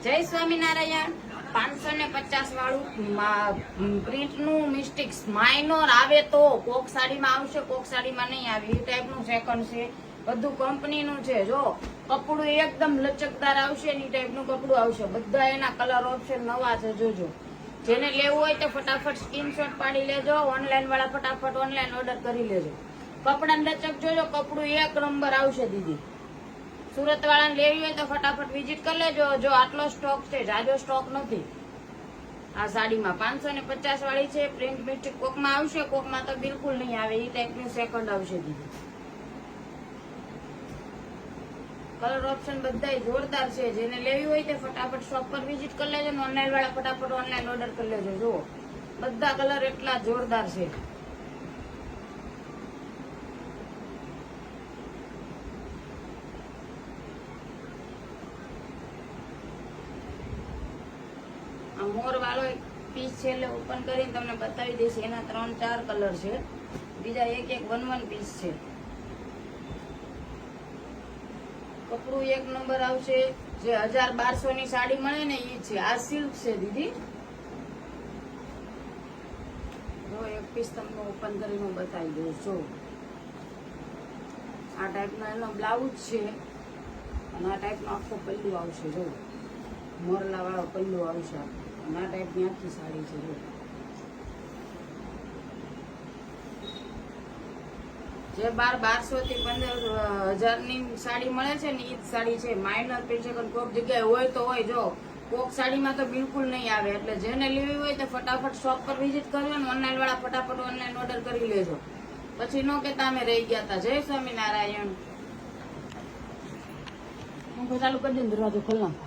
જય સ્વામિનારાયણ 550 વાળું પ્રિન્ટ નું મિસ્ટેક માઇનોર આવે તો કોક સાડીમાં આવશે, કોક સાડીમાં નહીં આવે. એ ટાઈપનું સેકન્ડ છે, બધું કંપનીનું છે. જો કપડું એકદમ લચકદાર આવશે ને એ ટાઈપનું કપડું આવશે. બધા એના કલર ઓપ્શન નવા છે. જોજો, જેને લેવું હોય તો ફટાફટ સ્ક્રીનશોટ પાડી લેજો. ઓનલાઈન વાળા ફટાફટ ઓનલાઈન ઓર્ડર કરી લેજો. કપડાને લચક જોજો, કપડું એક નંબર આવશે દીદી. સુરત વાળાને લેવી હોય તો ફટાફટ વિઝિટ કરી લેજો. જો આટલો સ્ટોક છે, જાજો સ્ટોક નથી આ સાડીમાં. 550 વાળી છે. પ્રિન્ટ મિસ્ટેક કોકમાં આવશે, કોકમાં તો બિલકુલ નહીં આવે. એ ટાઈપનું સેકન્ડ આવશે દીદી. કલર ઓપ્શન બધા જોરદાર છે. જેને લેવી હોય તે ફટાફટ શોપ પર વિઝિટ કરી લેજો. ઓનલાઈન વાળા ફટાફટ ઓનલાઈન ઓર્ડર કરી લેજો. જુઓ બધા કલર એટલા જોરદાર છે. આ મોર વાળો એક પીસ છે એટલે ઓપન કરીને તમને બતાવી દઈશ. એના 3-4 કલર છે. બીજા એક 1 પીસ છે. કપડું એક નંબર આવશે. જે 1000-1200 ની સાડી મળે ને એ છે. આ સિલ્ક છે દીદી. જો એક પીસ તમને ઓપન કરીને બતાવી દઉં. જો આ ટાઈપનો એનો બ્લાઉઝ છે અને આ ટાઈપનો આખો પલ્લુ આવશે. જો મોરલા વાળો પલ્લુ આવશે અને આ ટાઈપની આખી સાડી છે. જો જે 1200 થી 15000 ની સાડી મળે છે ને એ જ સાડી છે. માઇનર પેન્શન કોક જગ્યાએ હોય તો હોય. જો કોક સાડીમાં તો બિલકુલ નહીં આવે. એટલે જેને લેવી હોય તો ફટાફટ શોપ પર વિઝિટ કરજો ને ઓનલાઈન વાળા ફટાફટ ઓનલાઈન ઓર્ડર કરી લેજો. પછી નો કેતા અમે રહી ગયા હતા. જય સ્વામિનારાયણ. હું ચાલુ કરી દઉં, દરવાજો ખોલ નાખો.